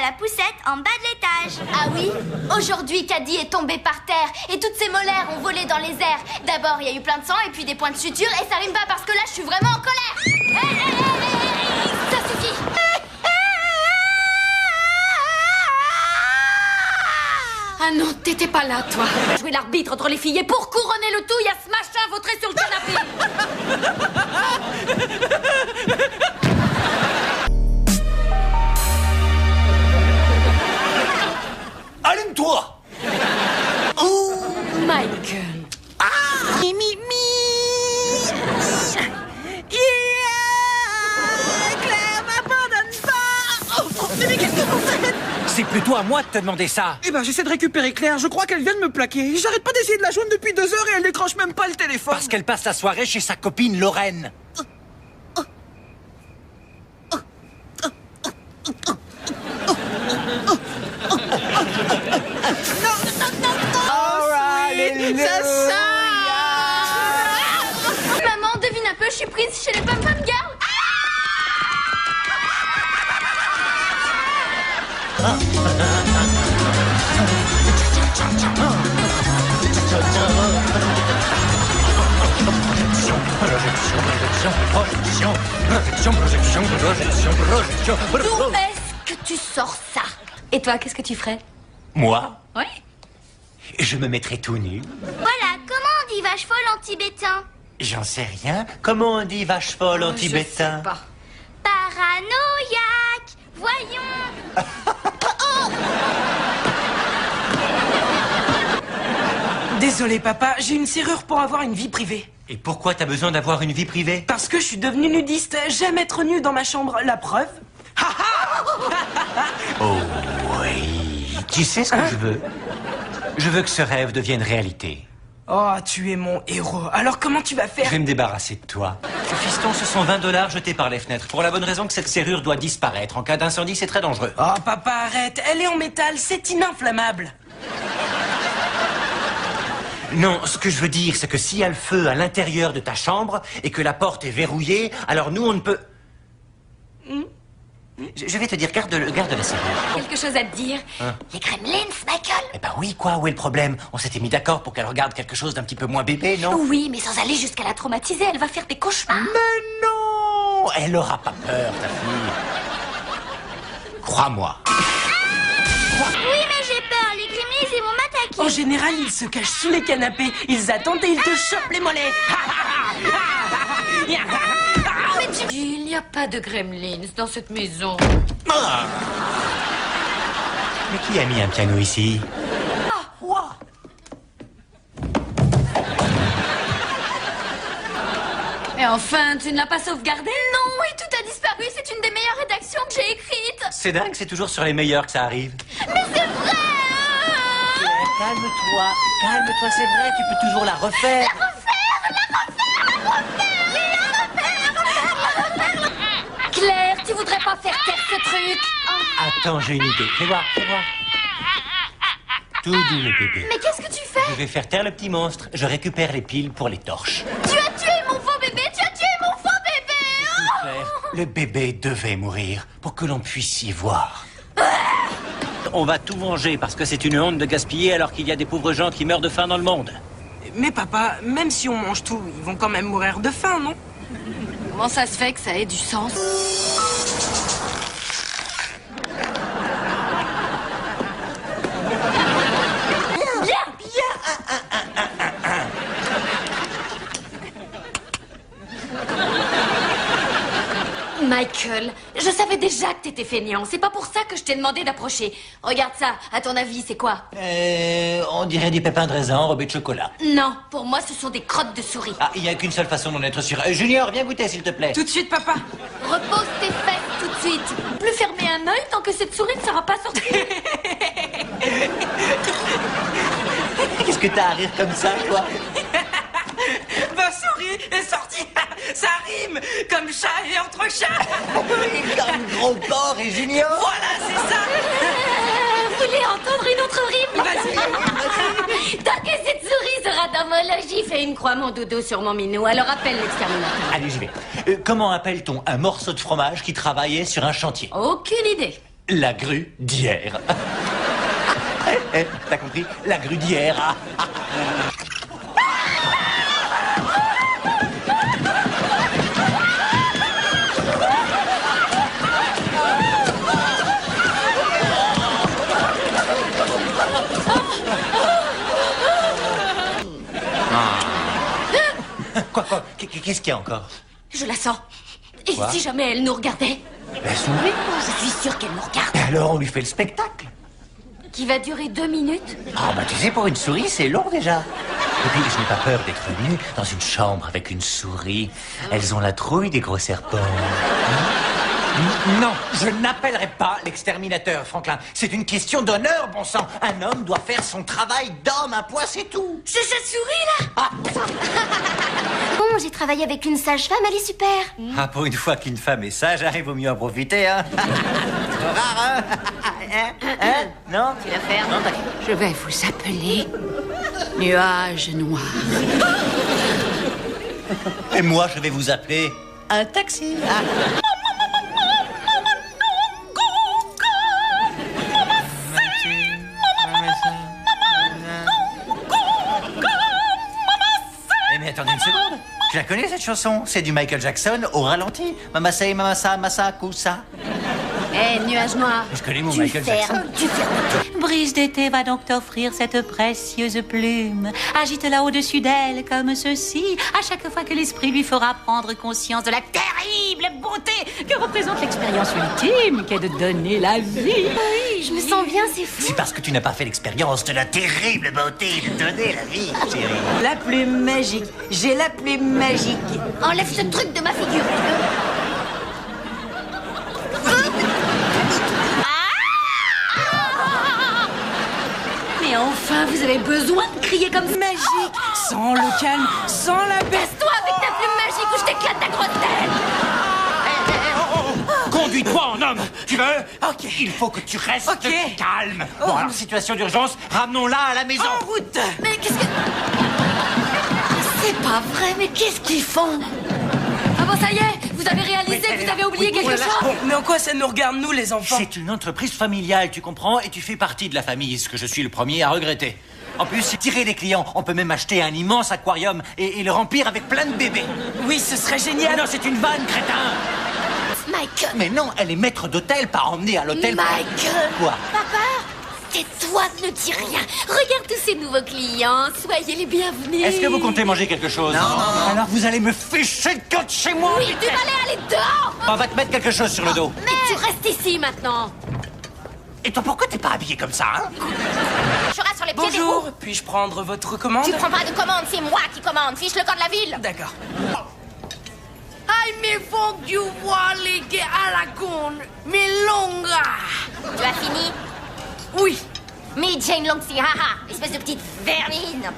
la poussette en bas de l'étage. Ah oui? Aujourd'hui, Caddy est tombé par terre et toutes ses molaires ont volé dans les airs. D'abord, il y a eu plein de sang et puis des points de suture et ça rime pas parce que là, je suis vraiment en colère. Ça suffit. Ah non, t'étais pas là, toi. Jouer l'arbitre entre les filles et pour couronner le tout, il y a ce machin vautré sur le canapé. Allume-toi! Oh! Michael. Claire, m'abandonne pas! Mais qu'est-ce que vous faites? C'est plutôt à moi de te demander ça. Eh ben, j'essaie de récupérer Claire. Je crois qu'elle vient de me plaquer. J'arrête pas d'essayer de la joindre depuis 2 heures et elle décroche même pas le téléphone. Parce qu'elle passe la soirée chez sa copine Lorraine. Ça sent! Maman, devine un peu, je suis prise chez les Pom Pom Girls. D'où est-ce que tu sors ça? Et toi, qu'est-ce que tu ferais? Moi? Oui. Je me mettrais tout nu. Voilà, comment on dit vache folle en tibétain? J'en sais rien. Comment on dit vache folle en Je tibétain? sais pas. Paranoïaque. Voyons. Désolé, papa, j'ai une serrure pour avoir une vie privée. Et pourquoi t'as besoin d'avoir une vie privée? Parce que je suis devenu nudiste. J'aime être nu dans ma chambre. La preuve? Oh oui. Tu sais ce que je veux? Je veux que ce rêve devienne réalité. Oh, tu es mon héros. Alors comment tu vas Je faire? vais me débarrasser de toi. Ce fiston, ce sont 20 $ jetés par les fenêtres. Pour la bonne raison que cette serrure doit disparaître. En cas d'incendie, c'est très dangereux. Oh, papa, arrête. Elle est en métal. C'est ininflammable. Non, ce que je veux dire, c'est que s'il y a le feu à l'intérieur de ta chambre et que la porte est verrouillée, alors nous, on ne peut... Je vais te dire, garde la serrure. Quelque chose à te dire? Les Gremlins, Michael? Eh ben oui, quoi, où est le problème? On s'était mis d'accord pour qu'elle regarde quelque chose d'un petit peu moins bébé, non? Oui, mais sans aller jusqu'à la traumatiser, elle va faire des cauchemars. Mais non! Elle aura pas peur, ta fille. Crois-moi. Oui, mais j'ai peur. Les Gremlins, ils vont m'attaquer. En général, ils se cachent sous les canapés. Ils attendent et ils te chopent les mollets. Il n'y a pas de gremlins dans cette maison. Ah. Mais qui a mis un piano ici? Et enfin, tu ne l'as pas sauvegardé? Non, oui, tout a disparu. C'est une des meilleures rédactions que j'ai écrites. C'est dingue, c'est toujours sur les meilleurs que ça arrive. Mais c'est vrai. Calme-toi, c'est vrai, tu peux toujours la refaire. Claire, tu voudrais pas faire taire ce truc? Attends, j'ai une idée. Fais voir. Tout doux, le bébé. Mais qu'est-ce que tu fais? Je vais faire taire le petit monstre. Je récupère les piles pour les torches. Tu as tué mon faux bébé. Tu as tué mon faux bébé. Claire, le bébé devait mourir pour que l'on puisse y voir. On va tout manger parce que c'est une honte de gaspiller alors qu'il y a des pauvres gens qui meurent de faim dans le monde. Mais papa, même si on mange tout, ils vont quand même mourir de faim, non? Comment ça se fait que ça ait du sens? Michael, je savais déjà que t'étais feignant. C'est pas pour ça que je t'ai demandé d'approcher. Regarde ça, à ton avis, c'est quoi? On dirait des pépins de raisin enrobés de chocolat. Non, pour moi, ce sont des crottes de souris. Ah, il n'y a qu'une seule façon d'en être sûr. Junior, viens goûter, s'il te plaît. Tout de suite, papa. Repose tes fesses tout de suite. Plus fermer un œil tant que cette souris ne sera pas sortie. Qu'est-ce que t'as à rire comme ça, toi? Ma souris est sortie. Ça rime comme chat et entre chat. Comme gros porc et Junior. Voilà, c'est ça. Vous voulez entendre une autre rime? Vas-y. Tant que cette souris sera dans mon logis, fais une croix, mon dodo, sur mon minou. Alors appelle l'exterminateur. Allez, j'y vais. Comment appelle-t-on un morceau de fromage qui travaillait sur un chantier? Aucune idée. La grue d'hier. T'as compris? La grue d'hier. Quoi? Qu'est-ce qu'il y a encore? Je la sens. Et Quoi? si jamais elle nous regardait? La souris? Je suis sûre qu'elle nous regarde. Et alors on lui fait le spectacle. Qui va durer 2 minutes? Ah bah tu sais, pour une souris, c'est long déjà. Et puis je n'ai pas peur d'être nu dans une chambre avec une souris. Elles ont la trouille des gros serpents. Non, je n'appellerai pas l'exterminateur, Franklin. C'est une question d'honneur, bon sang. Un homme doit faire son travail d'homme, un point, c'est tout. C'est cette souris là? Bon, j'ai travaillé avec une sage-femme, elle est super. Ah, pour une fois qu'une femme est sage, il vaut mieux en profiter, hein. C'est rare, hein? Non? Tu la fermes? Non, d'accord. Je vais vous appeler Nuage Noir. Et moi, je vais vous appeler un taxi. Mais attendez une seconde. Je la connais cette chanson. C'est du Michael Jackson au ralenti. Mama say, massa, kousa. Eh, Nuage Noir. Je connais mon Michael Jackson. Brise d'été va donc t'offrir cette précieuse plume. Agite-la au-dessus d'elle comme ceci, à chaque fois que l'esprit lui fera prendre conscience de la terrible beauté que représente l'expérience ultime qu'est de donner la vie. Oui, je me sens bien, c'est fou. C'est parce que tu n'as pas fait l'expérience de la terrible beauté de donner la vie, chérie. La plume magique. J'ai la plume magique. Enlève ce truc de ma figure. Mais enfin, vous avez besoin de crier comme ça? Magique. Sans le calme, sans la baisse. Toi avec ta plume magique ou je t'éclate ta grosse tête. Conduis-toi en homme, tu veux? Ok. Il faut que tu restes Ok. calme. Bon, alors, situation d'urgence, ramenons-la à la maison. En route. Mais qu'est-ce que... C'est pas vrai, mais qu'est-ce qu'ils font? Ah bon, ça y est, vous avez réalisé que vous avez oublié quelque chose? Bon, mais en quoi ça nous regarde, nous, les enfants? C'est une entreprise familiale, tu comprends? Et tu fais partie de la famille, ce que je suis le premier à regretter. En plus, c'est tirer les clients. On peut même acheter un immense aquarium et le remplir avec plein de bébés. Oui, ce serait Mais génial. non, c'est une vanne, crétin. Michael. Mais non, elle est maître d'hôtel, pas emmenée à l'hôtel. Michael. Quoi? Papa, tais-toi, ne dis rien. Regarde tous ces nouveaux clients. Soyez les bienvenus. Est-ce que vous comptez manger quelque chose? Non. Alors vous allez me ficher de côte chez moi? Oui, tu vas aller dehors. On va te mettre quelque chose sur le dos. Mais tu restes ici maintenant. Et toi, pourquoi t'es pas habillé comme ça, hein? Je reste sur les pieds des Bonjour, roues. puis-je prendre votre commande? Tu prends pas de commande, c'est moi qui commande. Fiche le corps de la ville. D'accord. Ai mi voglio vuole che alla con milonga. Tu as fini? Oui. Mais Jane Longsi, haha, espèce de petite vermine.